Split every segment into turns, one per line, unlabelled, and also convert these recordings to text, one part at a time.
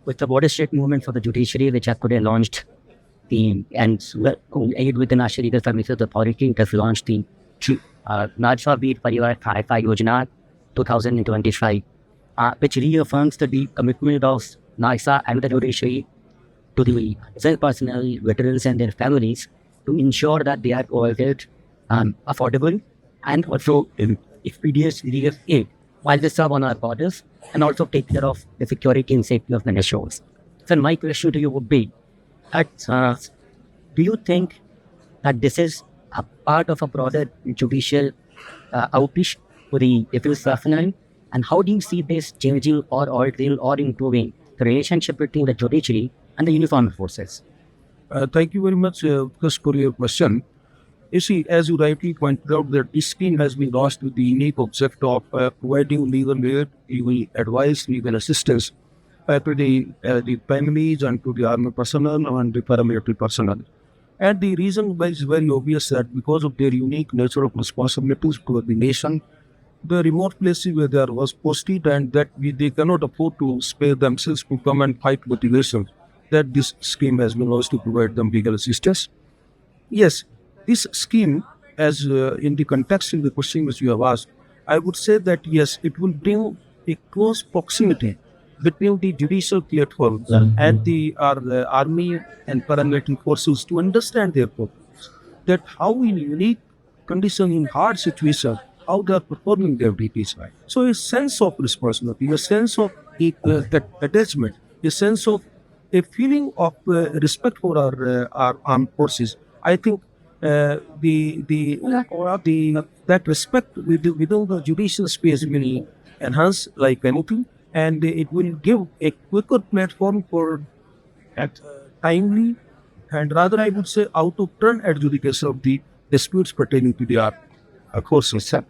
with the watershed movement for the judiciary, which has today launched aid with the National Legal Services Authority, it has launched the Veer Parivar Sahayata Yojana 2025, which reaffirms the deep commitment of NASA and the judiciary to the civil personnel, veterans, and their families to ensure that they are provided affordable and also expeditious legal aid while they serve on our borders and also take care of the security and safety of the nations. So my question to you would be, do you think that this is a part of a broader judicial outreach for the defense personnel? And how do you see this changing or altering or improving the relationship between the judiciary and the uniformed forces?
Thank you very much, Utkarsh, for your question. You see, as you rightly pointed out, that this scheme has been launched with the unique object of providing legal aid, legal advice, legal assistance to the families and to the army personnel and the paramilitary personnel. And the reason why is very obvious, that because of their unique nature of responsibilities to the nation, the remote places where they was posted, and that they cannot afford to spare themselves to come and fight motivation, that this scheme has been launched to provide them legal assistance. Yes, this scheme, as in the context of the question which you have asked, I would say that yes, it will bring a close proximity between the judicial platform and the army and paramilitary forces to understand their purpose, that how in unique condition, in hard situation, how they are performing their duties. So a sense of responsibility, a sense of that attachment, a sense of a feeling of respect for our armed forces. I think that respect within the judicial space will enhance like anything, and it will give a quicker platform for timely and rather, I would say, out of turn adjudication of the disputes pertaining to the armed forces.
So,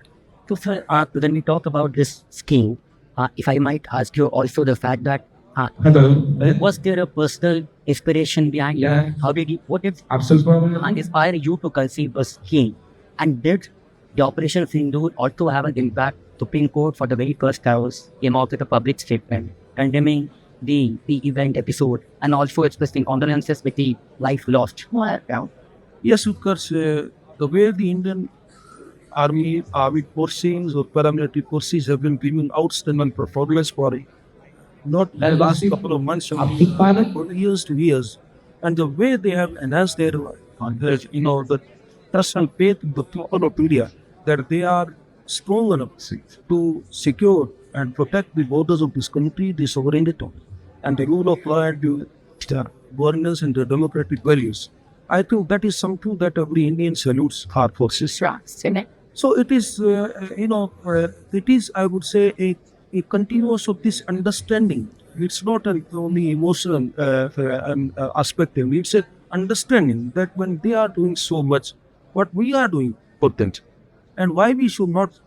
sir, when we talk about this scheme, if I might ask you also the fact that was there a personal inspiration behind it? How did what did inspire you to conceive a scheme? And did the Operation Sindoor also have an impact? Supreme Court for the very first time came out with a public statement condemning the event episode and also expressing condolences with the life lost.
Yes, Utkarsh, the way the Indian armed forces or paramilitary forces have been giving outstanding performance for not the last couple of months, for years to years, and the way they have enhanced their, the trust and faith in the people of India, that they are strong enough to secure and protect the borders of this country, the sovereignty, and the rule of law and the governance and the democratic values. I think that is something that every Indian salutes our forces. So it is, it is, I would say, a continuous of this understanding. It's not only emotional aspect. It's an understanding that when they are doing so much, what we are doing for them, and why we should not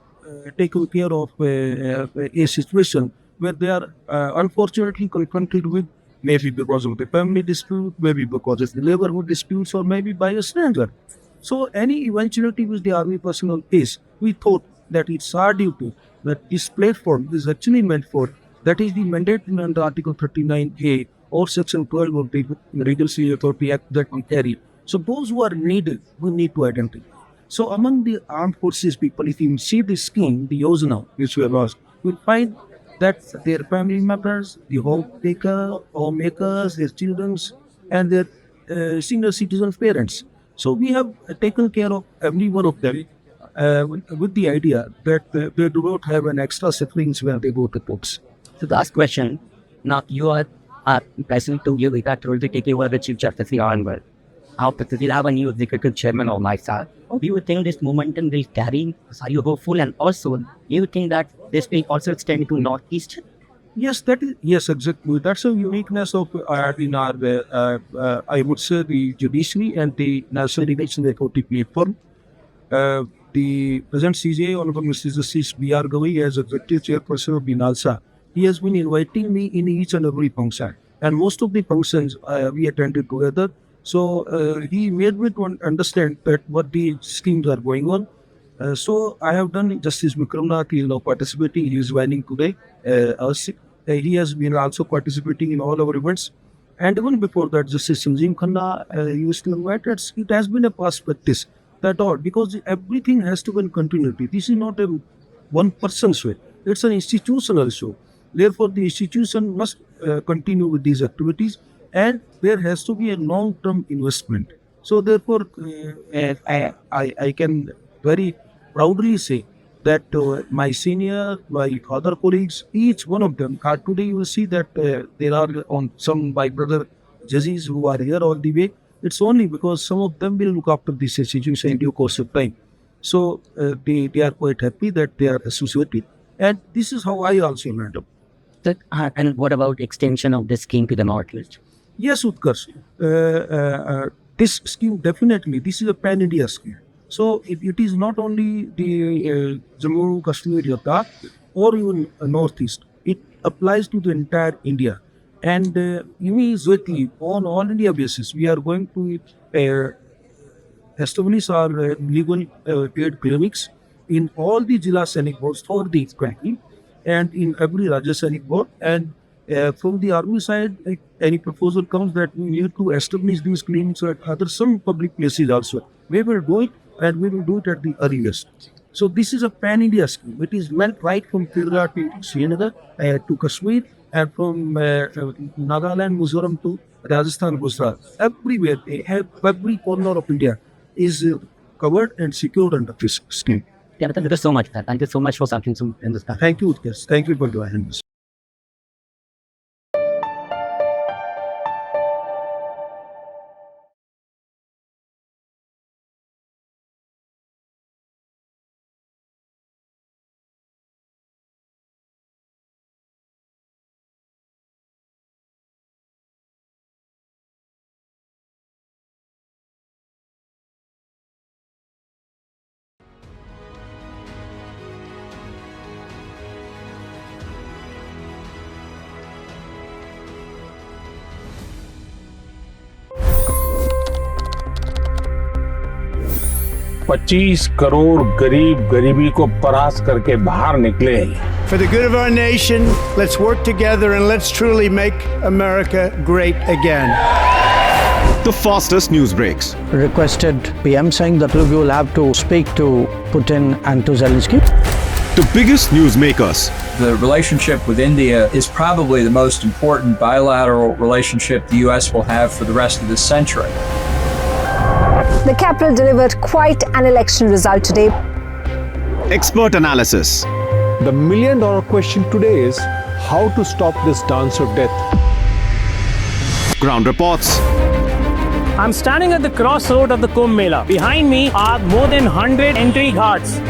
take care of a situation where they are unfortunately confronted with, maybe because of the family dispute, maybe because of the neighborhood disputes, or maybe by a stranger. So any eventuality which the army personnel face, we thought that it's our duty, that this platform is actually meant for, that is the mandate under Article 39A or Section 12 of the Regency Authority Act that we carry. So those who are needed, we need to identify. So among the armed forces people, if you see this scheme, the Yojana, which we have asked, you'll find that their family members, the homemakers, their children, and their senior citizen parents. So we have taken care of every one of them with the idea that they do not have an extra siblings when they go to books.
So the last question, now you are president to give that role to take over the Chief Justice onward. After we'll have a new executive chairman on my side. Do you think this momentum will carry? Are you hopeful? And also, do you think that this will also extend to Northeast?
Yes, exactly. That's a uniqueness of in our, I would say, the judiciary and the National Election Authority platform. The present CJI, Honorable Mr. Justice B.R. Gavi, as executive chairperson of the NALSA, he has been inviting me in each and every function. And most of the functions we attended together. So he made me to understand that what the schemes are going on. So I have done Justice Vikramnath, participating. He is joining today. he has been also participating in all our events. And even before that, Justice Sanjeev Khanna used to invite us. It has been a past practice that all, because everything has to be in continuity. This is not a one person's way. It's an institutional show. Therefore, the institution must continue with these activities, and there has to be a long-term investment. So, therefore, I can very proudly say that my senior, my other colleagues, each one of them, today you will see that there are on some my brother judges who are here all the way. It's only because some of them will look after this situation in due course of time. So they are quite happy that they are associated. And this is how I also learned up.
And what about extension of this scheme to the Northwest?
Yes, Utkarsh. This scheme definitely, this is a pan-India scheme. So it is not only the Jammu, Kashmir, Ladakh or even Northeast. It applies to the entire India. And immediately on all India basis, we are going to establish our legal paid clinics in all the Jilla Sainik boards for the country and in every Rajya Sainik board. And from the army side, any proposal comes that we need to establish these clinics at other some public places also. We will do it, and we will do it at the earliest. So this is a pan-India scheme. It is meant right from Kerala to Srinagar to Kashmir, and from Nagaland, Mizoram to Rajasthan, Gujarat. Everywhere, every corner of India is covered and secured under this scheme.
Yeah, thank you so much. Thank you so much for something so in this time.
Thank you, Utkarsh. Thank you for joining us.
$25 crore गरीब गरीबी को परास्त करके बाहर निकले।
For the good of our nation, let's work together and let's truly make America great again.
The fastest news breaks.
Requested PM saying that look, you will have to speak to Putin and to Zelensky.
The biggest news makers.
The relationship with India is probably the most important bilateral relationship the U.S. will have for the rest of this century.
The capital delivered quite an election result today.
Expert analysis.
The million-dollar question today is how to stop this dance of death.
Ground reports.
I'm standing at the crossroad of the Kumbh Mela. Behind me are more than 100 entry ghats.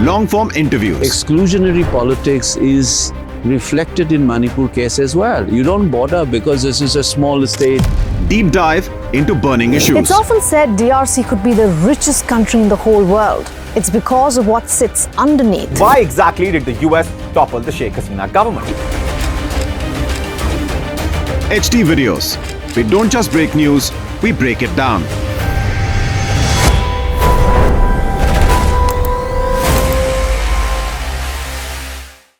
Long-form interviews.
Exclusionary politics is reflected in Manipur case as well. You don't bother because this is a small state.
Deep dive into burning issues.
It's often said DRC could be the richest country in the whole world. It's because of what sits underneath.
Why exactly did the US topple the Sheikh Hasina government?
HD videos. We don't just break news, we break it down.